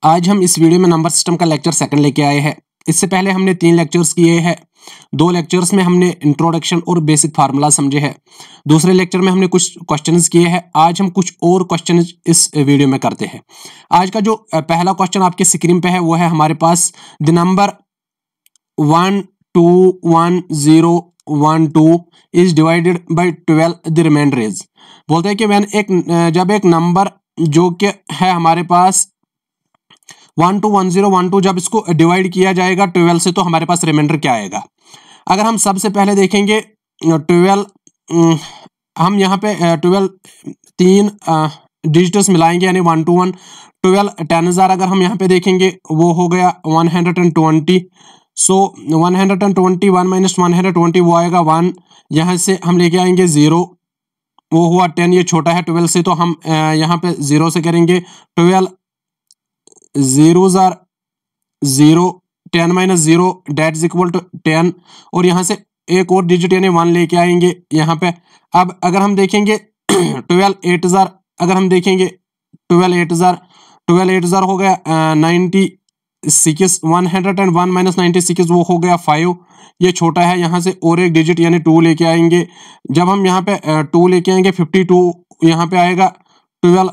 आज हम इस वीडियो में नंबर सिस्टम का लेक्चर सेकंड लेके आए हैं। इससे पहले हमने 3 लेक्चर्स किए हैं। 2 लेक्चर्स में हमने इंट्रोडक्शन और बेसिक फार्मूला समझे हैं। दूसरे लेक्चर में हमने कुछ क्वेश्चंस किए हैं। आज हम कुछ और क्वेश्चंस इस वीडियो में करते हैं। आज का जो पहला क्वेश्चन आपके स्क्रीन पे है वो है हमारे पास the number 121012 is divided by 12 the remainder is. बोलते हैं कि जब एक नंबर जो कि है हमारे पास 121012 जब इसको डिवाइड किया जाएगा 12 से तो हमारे पास रिमाइंडर क्या आएगा। अगर हम सबसे पहले देखेंगे 12 हम यहाँ पे 12 3 डिजिट्स मिलाएंगे यानी 1 to 1 12 10,000 अगर हम यहाँ पे देखेंगे वो हो गया 120। सो 120 1 माइनस 120 वो आएगा 1। यहाँ से हम लेके आएंगे 0, वो हुआ 10, ये छोटा है 12 से तो हम यहाँ पे 0 से करेंगे 12 0 0 10 minus 0 that is equal to 10 और यहाँ से एक और डिजिट यानी 1 लेके आएंगे यहाँ पे। अब अगर हम देखेंगे 12 8000 अगर हम देखेंगे 12 8000 हो गया 96 101 माइनस 96 वो हो गया 5, ये छोटा है। यहाँ से और एक डिजिट यानी 2 लेके आएंगे। जब हम यहाँ पे 2 लेके आएंगे 52 यहाँ पे आएगा 12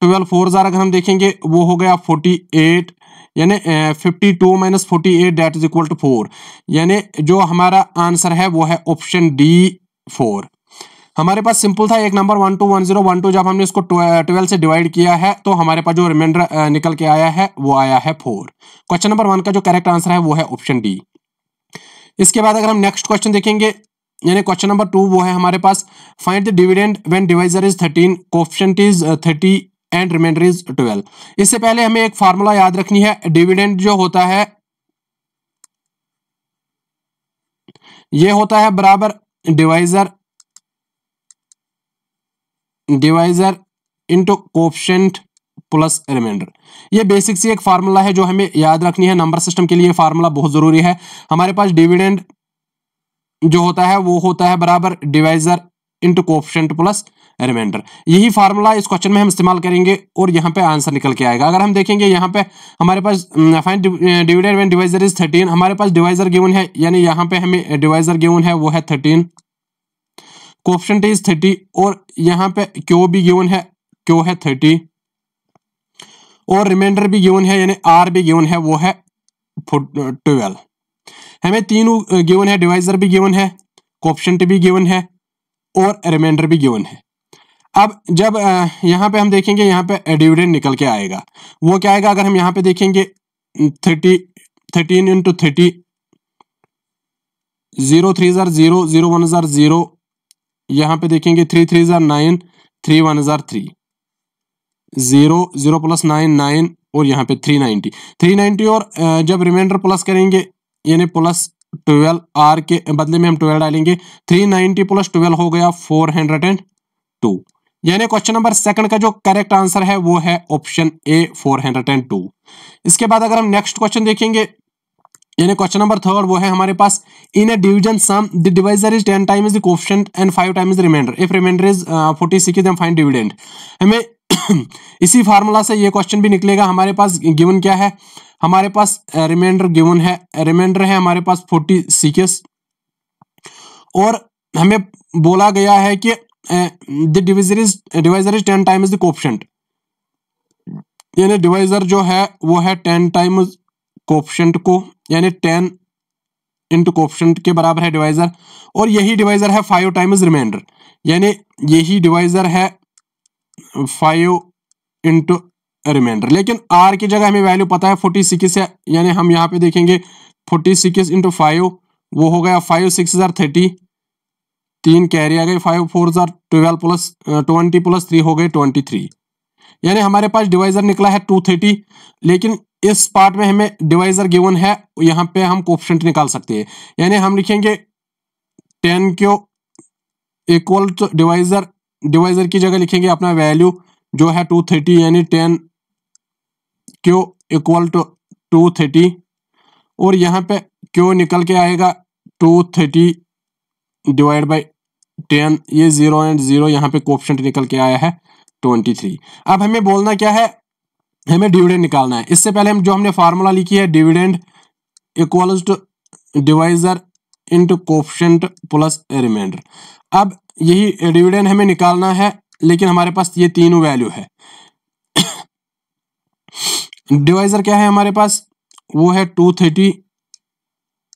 4000 अगर हम देखेंगे वो हो गया 48 यानी 52 minus 48 that is equal to 4। यानी जो हमारा आंसर है वो है ऑप्शन डी 4। हमारे पास सिंपल था एक नंबर 121012 जब हमने इसको 12 से डिवाइड किया है तो हमारे पास जो रिमाइंडर निकल के आया है वो आया है 4। क्वेश्चन नंबर 1 का जो करेक्ट आंसर है वो है ऑप्शन डी। इसके बाद अगर हम नेक्स्ट क्वेश्चन देखेंगे यानी क्वेश्चन नंबर 2 वो है हमारे पास find the dividend when divisor is 13 coefficient is 30 and remainder is 12। इससे पहले हमें एक फार्मूला याद रखनी है। डिविडेंड जो होता है ये होता है बराबर divisor into coefficient plus remainder. ये बेसिक सी एक फार्मूला है जो हमें याद रखनी है। नंबर सिस्टम के लिए फार्मूला बहुत जरूरी है। हमारे पास डिविडेंड जो होता है वो होता है बराबर divisor into coefficient plus remainder. यही फार्मूला इस क्वेश्चन में हम इस्तेमाल करेंगे और यहाँ पे आंसर निकल के आएगा। अगर हम देखेंगे यहाँ पे हमारे पास find dividend when divisor is 13, हमारे पास डिवाइजर गिवन है यानी यहाँ पे हमें डिवाइजर गिवन है वो है 13, कोएफिशिएंट इज 30 और यहाँ पे क्यू भी गिवन है, क्यू है 30 और रिमाइंडर भी गिवन है यानी आर भी गिवन है वो है 12। हमें तीनों गिवन है, डिवाइजर भी गिवन है, कोएफिशिएंट भी गिवन है और रिमाइंडर भी गिवन है। अब जब यहाँ पे हम देखेंगे यहाँ पे डिविडेंड निकल के आएगा वो क्या आएगा। अगर हम यहाँ पे देखेंगे 13 इंटू 30 0 3 0 0 1 0, यहाँ पे देखेंगे 3 3 9 3 1 3 0 0 प्लस 9 9 और यहाँ पे 390 और जब रिमाइंडर प्लस करेंगे यानी प्लस 12 आर के बदले में हम 12 डालेंगे 390 प्लस 12 हो गया 402। यानी क्वेश्चन नंबर 2 का जो करेक्ट आंसर है वो है ऑप्शन ए 402। इसके बाद अगर हम नेक्स्ट क्वेश्चन देखेंगे यानी क्वेश्चन नंबर 3 वो है हमारे पास in a division sum the divisor is 10 times the coefficient and 5 times the remainder if remainder is 46 then find dividend. हमें इसी फार्मूला से ये क्वेश्चन भी निकलेगा। हमारे पास गिवन क्या है, हमारे पास रिमाइंडर गिवन है, रिमाइंडर है हमारे पास 46 और हमें बोला गया है कि the divisor is 10 times the coefficient यानी डिवाइजर जो है वो है 10 टाइम्स कोएफिशिएंट को यानी 10 इंटू कोएफिशिएंट के बराबर है डिवाइजर और यही डिवाइजर है 5 टाइम्स रिमाइंडर यानी यही डिवाइजर है 5 इंटू रिमाइंडर। लेकिन आर की जगह हमें वैल्यू पता है 46 है यानी हम यहाँ पे देखेंगे 46 इंटू 5 वो हो गया 5 6 30, 3 कैरी आ गई 5 4 12 प्लस 20 प्लस 3 हो गए 23। यानी हमारे पास डिवाइजर निकला है 230। लेकिन इस पार्ट में हमें डिवाइजर गिवन है, यहाँ पे हम कोएफिशिएंट निकाल सकते हैं यानी हम लिखेंगे 10 क्यू इक्वल टू डिवाइजर की जगह लिखेंगे अपना वैल्यू जो है 230 यानी 10 क्यू इक्वल टू 230 और यहाँ पे क्यू निकल के आएगा 230 डिवाइड बाई 10, ये 0 एंड 0 यहाँ पे कोएफिशिएंट निकल के आया है 23। अब हमें बोलना क्या है हमें डिविडेंड निकालना है। इससे पहले हम जो हमने फार्मूला लिखी है, dividend equals to divisor into coefficient plus remainder. अब यही डिविडेंड हमें निकालना है, लेकिन हमारे पास ये तीनों वैल्यू है। डिवाइजर क्या है हमारे पास, वो है 230,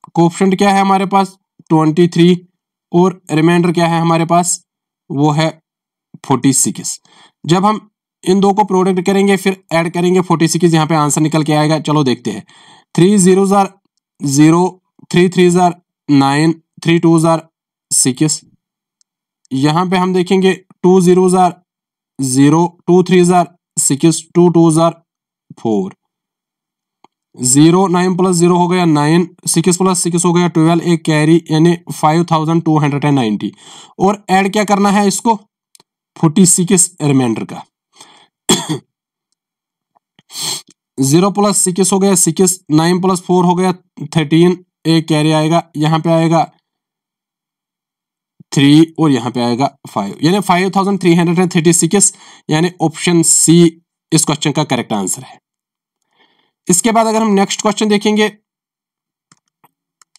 कोएफिशिएंट क्या है हमारे पास 23, और रिमाइंडर क्या है हमारे पास, वो है 46। जब हम इन दो को प्रोडक्ट करेंगे फिर ऐड करेंगे 46, यहाँ पे आंसर निकल के आएगा। चलो देखते हैं। 3 zeros are 0, 3 3s are 9, 3 2s are 6। यहाँ पे हम देखेंगे 2 zeros are 0, 2 3s are 6, 2 2s are 4। 0 9 plus 0 हो गया 9, 6 प्लस 6 हो गया 12, एक कैरी यानी 5290। और ऐड क्या करना है इसको, 46 रिमाइंडर का। 0 प्लस 6 हो गया 6, 9 प्लस 4 हो गया 13, एक कैरी आएगा, यहाँ पे आएगा 3 और यहाँ पे आएगा 5, यानी 5336, यानी ऑप्शन सी इस क्वेश्चन का करेक्ट आंसर है। इसके बाद अगर हम नेक्स्ट क्वेश्चन देखेंगे,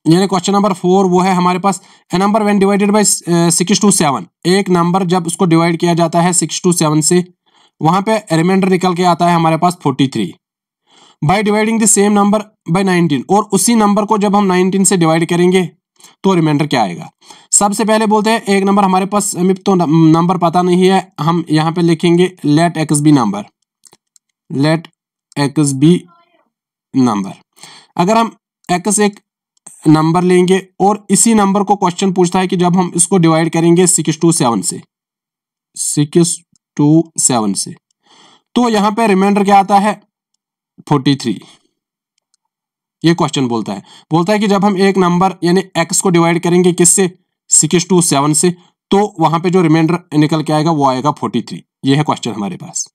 यानी क्वेश्चन नंबर 4, वो है हमारे पास a number when divided by 6 to 7। एक नंबर जब उसको डिवाइड किया जाता है 6 to 7 से, वहां पे रिमाइंडर निकल के आता है हमारे पास 43। By dividing the same number by 19, और उसी नंबर को जब हम 19 से डिवाइड करेंगे तो रिमाइंडर क्या आएगा। सबसे पहले बोलते हैं एक नंबर हमारे पास, हमें तो नंबर पता नहीं है, हम यहाँ पे लिखेंगे let x be number, let x be number. अगर हम एक्स एक नंबर लेंगे और इसी नंबर को क्वेश्चन पूछता है कि जब हम इसको डिवाइड करेंगे 6 to 7 से, 6 to 7 से, तो यहाँ पे रिमाइंडर क्या आता है 43। ये क्वेश्चन बोलता है कि जब हम एक नंबर यानी x को डिवाइड करेंगे किससे, 6 to 7 से, तो वहां पे जो रिमाइंडर निकल के आएगा वो आएगा 43। ये है क्वेश्चन हमारे पास।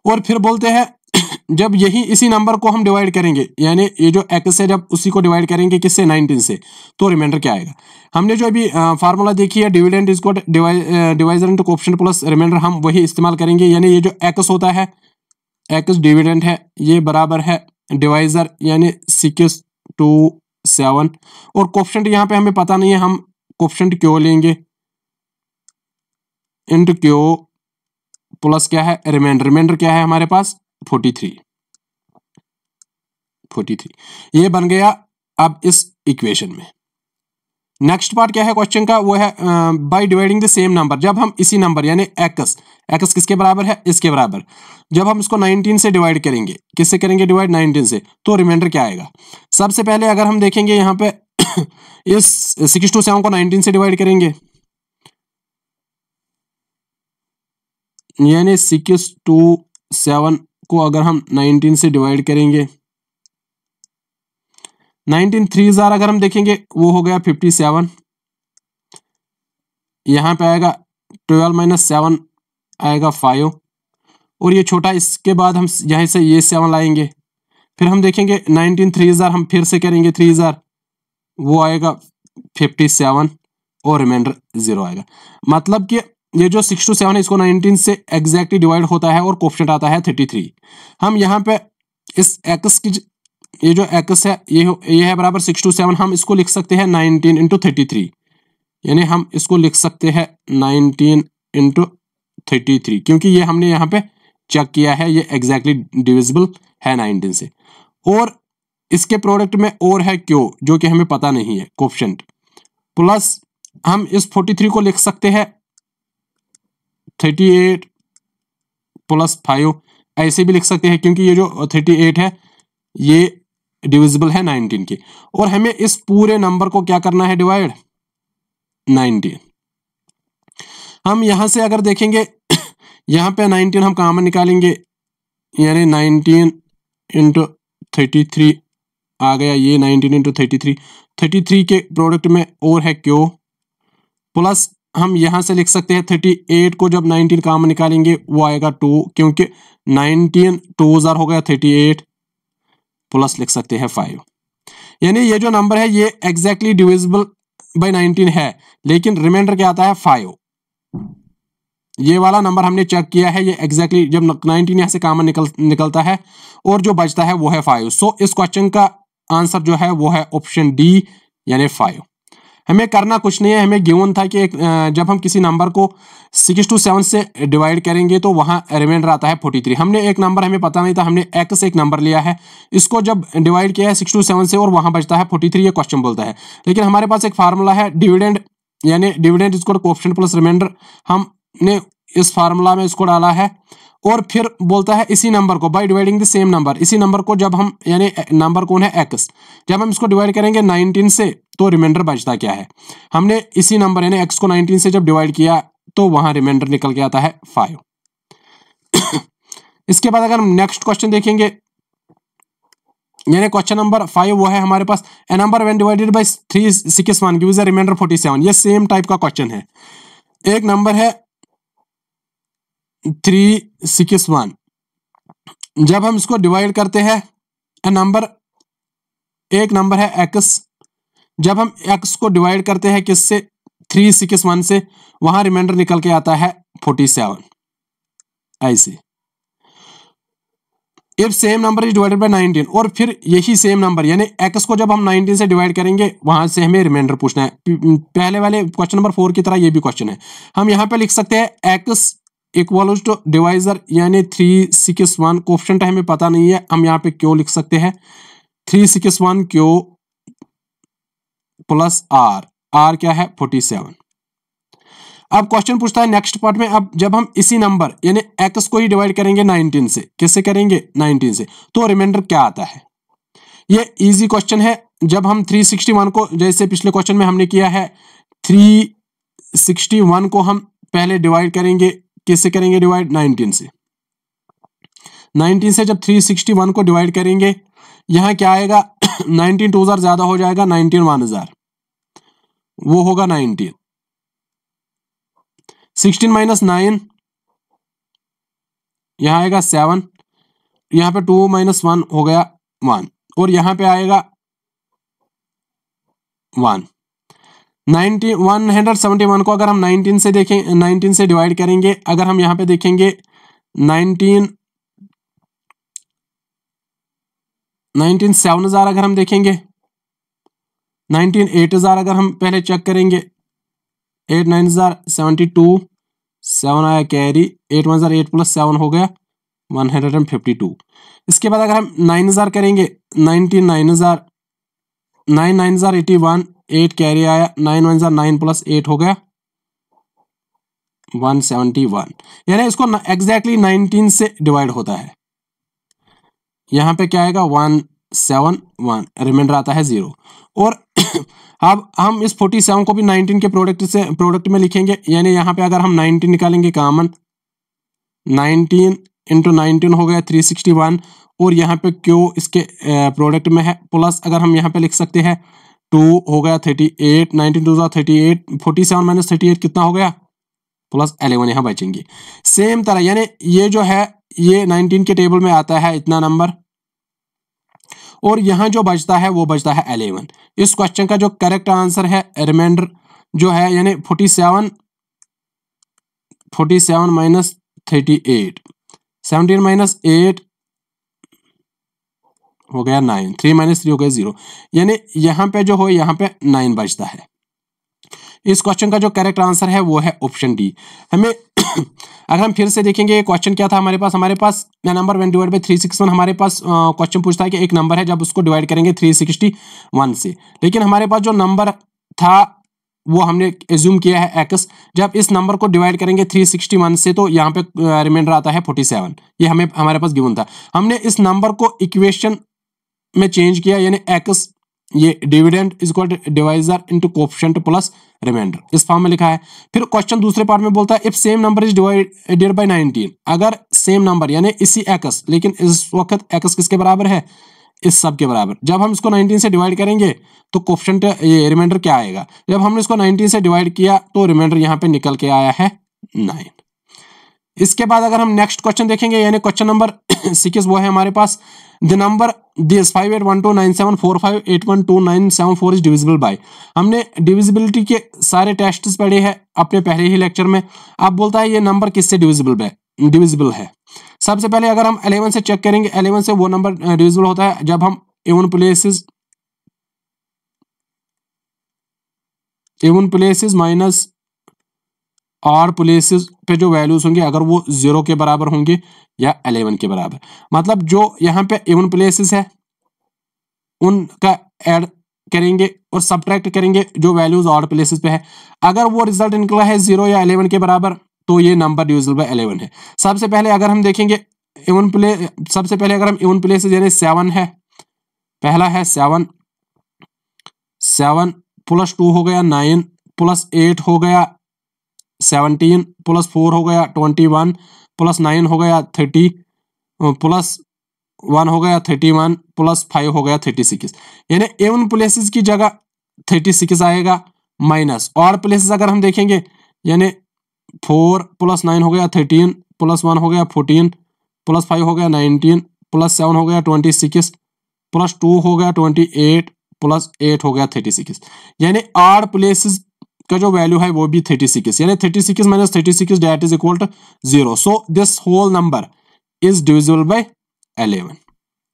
और फिर बोलते हैं जब यही इसी नंबर को हम डिवाइड करेंगे, यानी ये जो x है जब उसी को डिवाइड करेंगे किससे 19 से, तो रिमाइंडर क्या आएगा। हमने जो अभी फार्मूला देखी है, dividend is equal divisor into coefficient plus remainder, हम वही इस्तेमाल करेंगे। यानी ये जो x होता है, x डिविडेंड है, ये बराबर है डिवाइजर यानी 6 to 7, और कोएफिशिएंट यहाँ पे हमें पता नहीं है, हम कोएफिशिएंट क्यों लेंगे, इंटू क्यों प्लस क्या है रिमाइंडर। रिमाइंडर क्या है हमारे पास 43। ये बन गया अब इस इक्वेशन में। नेक्स्ट पार्ट क्या है क्वेश्चन का, वो है by dividing the same number. जब हम इसी नंबर यानी x किसके बराबर है, इसके बराबर, जब हम इसको 19 से डिवाइड करेंगे, किससे करेंगे डिवाइड 19 से, तो रिमाइंडर क्या आएगा। सबसे पहले अगर हम देखेंगे यहाँ पे इस 6 to 7 को 19 से डिवाइड करेंगे, यानी 6 to 7 को अगर हम 19 से डिवाइड करेंगे, 19 3s अगर हम देखेंगे वो हो गया 57, यहाँ पे आएगा 12 - 7 आएगा 5, और ये छोटा, इसके बाद हम यहाँ से ये 7 लाएंगे, फिर हम देखेंगे 19 3s हम फिर से करेंगे 3s, वो आएगा 57 और रिमाइंडर 0 आएगा। मतलब कि ये जो 6 to 7 है इसको 19 से एग्जैक्टली डिवाइड होता है और कोएफिशिएंट आता है 33। हम यहाँ पे इस x की ये जो x है ये है बराबर 6 to 7, हम इसको लिख सकते हैं 19 × 33, यानी हम इसको लिख सकते हैं 19 × 33, क्योंकि ये हमने यहाँ पे चेक किया है ये एग्जैक्टली डिविजिबल है 19 से। और इसके प्रोडक्ट में और है क्यों, जो कि हमें पता नहीं है, कोएफिशिएंट, प्लस हम इस 43 को लिख सकते हैं 38 + 5, ऐसे भी लिख सकते हैं, क्योंकि ये जो 38 है ये डिविजिबल है 19 के। और हमें इस पूरे नंबर को क्या करना है डिवाइड 19। हम यहां से अगर देखेंगे यहाँ पे 19 हम कॉमन निकालेंगे, यानी 19 × 33 आ गया, ये 19 × 33 के प्रोडक्ट में और है क्यों, प्लस हम यहां से लिख सकते हैं 38 को जब 19 कॉमन निकालेंगे वो आएगा 2, क्योंकि 19 2s हो गया 38, प्लस लिख सकते हैं 5। यानी ये जो नंबर है ये एग्जैक्टली डिविजिबल बाय 19 है, लेकिन रिमाइंडर क्या आता है 5। ये वाला नंबर हमने चेक किया है, ये एग्जैक्टली जब 19 यहाँ से कॉमन निकलता है और जो बचता है वो है 5। सो इस क्वेश्चन का आंसर जो है वो है ऑप्शन डी यानी 5। हमें करना कुछ नहीं है, हमें गिवन था कि जब हम किसी नंबर को 6 to 7 से डिवाइड करेंगे तो वहां रिमाइंडर आता है 43। हमने एक नंबर हमें पता नहीं था, हमने x एक नंबर लिया है, इसको जब डिवाइड किया है 6 to 7 से और वहां बचता है 43, ये क्वेश्चन बोलता है। लेकिन हमारे पास एक फार्मूला है डिविडेंड, यानी डिविडेंड इसको कोएफिशिएंट प्लस रिमाइंडर, हमने इस फार्मूला में इसको डाला है और फिर बोलता है इसी नंबर को by dividing the same number, इसी नंबर को जब हम, यानी नंबर कौन है x, जब हम इसको डिवाइड करेंगे 19 से तो रिमाइंडर बचता क्या है। हमने इसी नंबर यानी x को 19 से जब डिवाइड किया तो वहां रिमाइंडर निकल के आता है 5। इसके बाद अगर हम नेक्स्ट क्वेश्चन देखेंगे, यानी क्वेश्चन नंबर 5 वो है हमारे पास a number when divided by 361 gives a remainder 47। ये सेम टाइप का क्वेश्चन है। एक नंबर है 361, जब हम इसको डिवाइड करते हैं एक नंबर है x, जब हम x को डिवाइड करते हैं किससे 361 से, वहां रिमाइंडर निकल के आता है 47। ऐसे if same number is divided bye 19, और फिर यही सेम नंबर यानी x को जब हम 19 से डिवाइड करेंगे वहां से हमें रिमाइंडर पूछना है। पहले वाले क्वेश्चन नंबर 4 की तरह ये भी क्वेश्चन है। हम यहां पे लिख सकते हैं x इक्वल्स टू डिवाइजर यानी 361, कोएफिशिएंट हमें पता नहीं है, हम यहाँ पे क्यों लिख सकते हैं 361 क्यों प्लस r क्या है 47। अब क्वेश्चन पूछता है नेक्स्ट पार्ट में, अब जब हम इसी नंबर यानी x को ही डिवाइड करेंगे 19 से, किससे करेंगे 19 से, तो रिमाइंडर क्या आता है। ये इजी क्वेश्चन है। जब हम 361 को, जैसे पिछले क्वेश्चन में हमने किया है, 361 को हम पहले डिवाइड करेंगे, किससे करेंगे डिवाइड 19 से। 19 से जब 361 को डिवाइड करेंगे, यहां क्या आएगा 19 2 हजार ज्यादा हो जाएगा, 19 1 हजार, वो होगा 19। 16 माइनस 9 यहां आएगा 7, यहां पे 2 माइनस 1 हो गया 1, और यहां पे आएगा 1। 171 को अगर हम 19 से देखें, 19 से डिवाइड करेंगे, अगर हम यहां पे देखेंगे 19 7000 अगर हम देखेंगे, 19 8000 अगर हम पहले चेक करेंगे, 8 9 72, 7 आया कैरी, 8 1 8 प्लस 7 हो गया 152। इसके बाद अगर हम 9000 करेंगे, 19 9000, 9 9000 81, 8 कैरी आया, 9 1 9 प्लस 8 हो गया 171। यानी इसको एग्जैक्टली 19 से डिवाइड होता है। यहां पे क्या आएगा 171, रिमाइंडर आता है 0। और अब हम इस 47 को भी 19 के प्रोडक्ट में लिखेंगे, यानी यहां पे अगर हम 19 निकालेंगे कॉमन, 19 इंटू 19 हो गया 361, और यहाँ पे क्यों इसके प्रोडक्ट में है, प्लस अगर हम यहाँ पे लिख सकते हैं 2 हो गया 38, 19 2 38, 47 माइनस 38 कितना हो गया प्लस 11, यहाँ बचेंगे। सेम तरह यानी ये जो है ये 19 के टेबल में आता है इतना नंबर, और यहाँ जो बचता है वो बचता है 11। इस क्वेश्चन का जो करेक्ट आंसर है रिमाइंडर जो है यानी 47 माइनस 38, 17 माइनस 8 हो गया 9, 3 माइनस 3 हो गया 0, यानी यहाँ पे जो हो यहाँ पे 9 बचता है। इस क्वेश्चन का जो करेक्ट आंसर है वो है ऑप्शन डी। हमें अगर हम फिर से देखेंगे क्वेश्चन क्या था हमारे पास नंबर व्हेन डिवाइड बाय 361, हमारे पास क्वेश्चन पूछता है कि एक नंबर है जब उसको डिवाइड करेंगे 361 से, लेकिन हमारे पास जो नंबर था वो हमने एज्यूम किया है x, जब इस नंबर को डिवाइड करेंगे 361 से तो यहाँ पे रिमाइंडर आता है 47। ये हमारे पास गिवन था। हमने इस नंबर को इक्वेशन में चेंज किया, यानी x ये dividend is equal to divisor into coefficient plus remainder, इस फॉर्म में लिखा है। फिर क्वेश्चन दूसरे पार्ट में बोलता है if same number is divided bye 19, अगर सेम नंबर यानी इसी x, लेकिन इस वक्त x किसके बराबर है, इस सब के बराबर, जब हम इसको 19 से डिवाइड करेंगे तो कोएफिशिएंट ये रिमाइंडर क्या आएगा। जब हमने इसको 19 से डिवाइड किया तो रिमाइंडर यहाँ पे निकल के आया है 9। इसके बाद अगर हम नेक्स्ट क्वेश्चन देखेंगे यानी क्वेश्चन नंबर 6 वो है हमारे पास the number this 58129745812974 is divisible by. हमने डिविजिबिलिटी के सारे टेस्ट्स पढ़े हैं अपने पहले ही लेक्चर में। अब बोलता है ये नंबर किससे डिविजिबल है। सबसे पहले अगर हम 11 से चेक करेंगे, 11 से वो नंबर डिविजिबल होता है जब हम इवन प्लेसेस माइनस और प्लेसेस पे जो वैल्यूज होंगे अगर वो 0 के बराबर होंगे या 11 के बराबर, मतलब जो यहाँ पे इवन प्लेसेस है उनका ऐड करेंगे और सब्ट्रैक्ट करेंगे जो वैल्यूज ऑड प्लेसेस पे है। अगर वो रिजल्ट निकला है 0 या 11 के बराबर तो ये नंबर डिविजिबल बाय 11 है। सबसे पहले अगर हम देखेंगे इवन प्लेसेस यानी 7 है, पहला है 7 प्लस 2 हो गया 9 प्लस 8 हो गया 17 प्लस 4 हो गया 21 प्लस 9 हो गया 30 प्लस 1 हो गया 31 प्लस 5 हो गया 36। यानी इवन प्लेसेस की जगह 36 आएगा माइनस और प्लेसेस अगर हम देखेंगे यानी 4 प्लस 9 हो गया 13 प्लस 1 हो गया 14 प्लस 5 हो गया 19 प्लस 7 हो गया 26 प्लस 2 हो गया 28 प्लस 8 हो गया 36। यानी आड प्लेसेस का जो वैल्यू है वो भी 36 यानी 36 minus 36 that is equal to 0। So this whole number is divisible by 11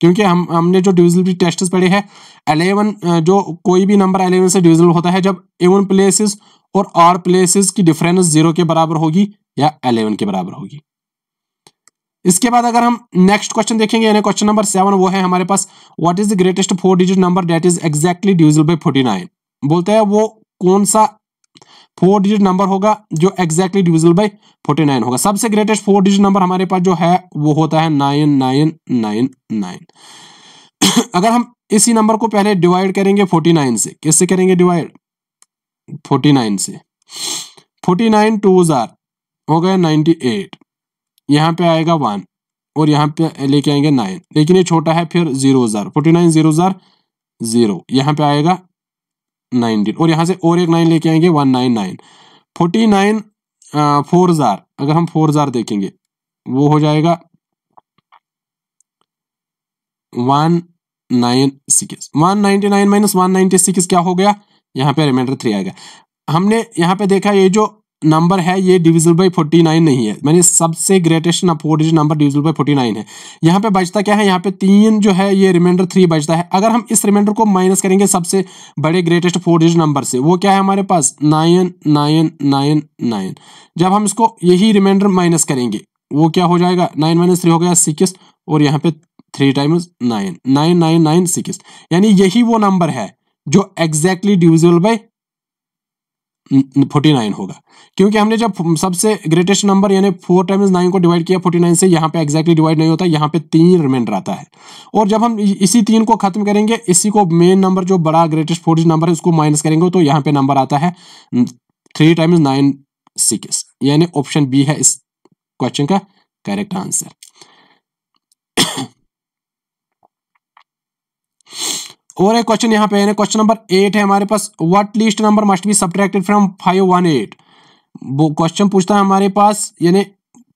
क्योंकि हमने जो डिविजिबिलिटी टेस्ट्स पढ़े हैं 11 जो कोई भी नंबर 11 से डिविजिबल होता है जब इवन प्लेसेस और ऑड प्लेसेस की डिफरेंस 0 के बराबर होगी या 11 के बराबर होगी। इसके बाद अगर हम नेक्स्ट क्वेश्चन देखेंगे यानी क्वेश्चन नंबर 7 वो है हमारे पास what is the greatest 4 digit number that is exactly divisible by 49। बोलते हैं वो कौन सा 4 डिजिट नंबर होगा जो एग्जैक्टली डिविजिबल बाय 49 होगा। सबसे ग्रेटेस्ट 4 डिजिट नंबर हमारे पास जो है वो होता है 9999। अगर हम इसी नंबर को पहले डिवाइड करेंगे 49 से, किससे करेंगे डिवाइड 49 से, 49 2 हो गया 98, यहाँ पे आएगा 1 और यहाँ पे लेके आएंगे 9 लेकिन ये छोटा है फिर 0 49 0 यहाँ पे आएगा 19 और यहाँ से और एक 9 लेके आएंगे 199 49 4 अगर हम 4 देखेंगे वो हो जाएगा 196 199 माइनस 196 क्या हो गया यहाँ पे रिमाइंडर 3 आएगा। हमने यहाँ पे देखा ये जो नंबर है ये डिविजिबल बाय 49 नहीं है, मैंने सबसे greatest 4 digit number divisible by 49 है। यहाँ पे बचता क्या है, यहाँ पे 3 जो है ये रिमाइंडर 3 बचता है। अगर हम इस रिमाइंडर को माइनस करेंगे सबसे बड़े ग्रेटेस्ट 4 डिजिट नंबर से वो क्या है हमारे पास 9999। जब हम इसको यही रिमाइंडर माइनस करेंगे वो क्या हो जाएगा 9 माइनस 3 हो गया 6 और यहाँ पे 3 टाइम्स 9 9996 यानी यही वो नंबर है जो एग्जैक्टली डिविजिबल बाय 49 होगा क्योंकि हमने जब सबसे ग्रेटेस्ट नंबर यानी 4 टाइम्स 9 को डिवाइड किया 49 से, यहाँ पे एग्जैक्टली डिवाइड नहीं होता, यहाँ पे 3 रिमाइंडर आता है। और जब हम इसी 3 को खत्म करेंगे इसी को मेन नंबर जो बड़ा ग्रेटेस्ट 4 डिजिट नंबर है उसको माइनस करेंगे तो यहाँ पे नंबर आता है 3 टाइम्स 96 यानी ऑप्शन बी है इस क्वेश्चन का करेक्ट आंसर। और एक क्वेश्चन यहाँ पे है क्वेश्चन नंबर 8 है हमारे पास what least number must be subtracted from 518। वो क्वेश्चन पूछता है हमारे पास यानी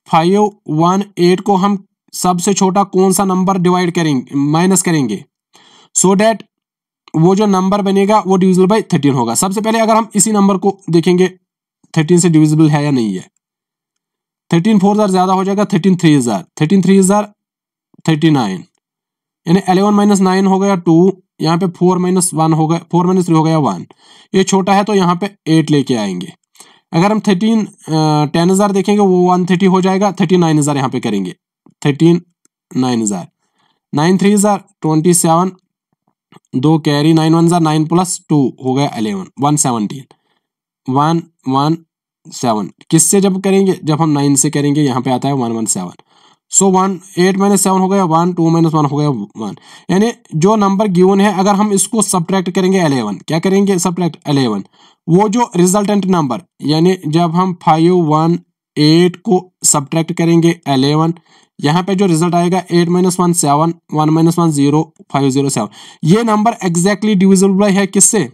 518 को हम सबसे छोटा कौन सा नंबर डिवाइड करेंगे माइनस करेंगे सो दैट वो जो नंबर बनेगा वो डिविजिबल बाय 13 होगा। सबसे पहले अगर हम इसी नंबर को देखेंगे 13 से डिविजिबल है या नहीं है, 13 4 ज्यादा हो जाएगा 13 3 39 यानी 11 माइनस 9 हो गया 2, यहाँ पे 4 माइनस 1 हो गया 4 माइनस 3 हो गया 1, ये छोटा है तो यहाँ पे 8 लेके आएंगे। अगर हम 10,000 देखेंगे वो 130 हो जाएगा, 39,000 यहाँ पे करेंगे 39,000 9 3 27 2 कैरी 9 1 9 प्लस 2 हो गया 11 117 117 किससे जब करेंगे जब हम 9 से करेंगे यहाँ पे आता है 117 सो 8 माइनस 7 हो गया 1 2 माइनस 1 हो गया 1 यानी जो नंबर गिवन है अगर हम इसको सब्ट्रैक्ट करेंगे 11 क्या करेंगे सब्ट्रैक्ट 11 वो जो रिजल्टेंट नंबर यानी जब हम 518 को सब्ट्रैक्ट करेंगे 11 यहाँ पे जो रिजल्ट आएगा 8 माइनस 1 7 1 माइनस 1 0 507 ये नंबर एग्जैक्टली डिविजिबल है किससे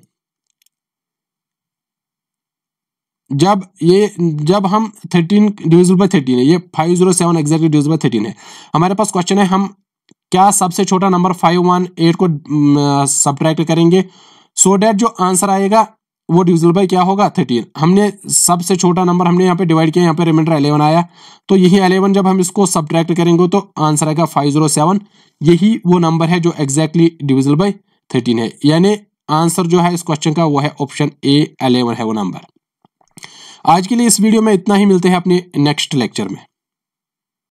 जब हम 13 डिविजिबल बाय 13 है, ये 507 एग्जैक्टली डिविजिबल बाय 13 है। हमारे पास क्वेश्चन है हम क्या सबसे छोटा नंबर 518 को सब्ट्रैक्ट करेंगे सो डैट जो आंसर आएगा वो डिविजिबल बाय क्या होगा 13। हमने सबसे छोटा नंबर हमने यहाँ पे डिवाइड किया, यहाँ पे रिमाइंडर 11 आया, तो यही 11 जब हम इसको सब्ट्रैक्ट करेंगे तो आंसर आएगा 507। यही वो नंबर है जो एग्जैक्टली डिविजिबल बाय 13 है, यानी आंसर जो है इस क्वेश्चन का वो है ऑप्शन ए 11 है वो नंबर। आज के लिए इस वीडियो में इतना ही, मिलते हैं अपने नेक्स्ट लेक्चर में।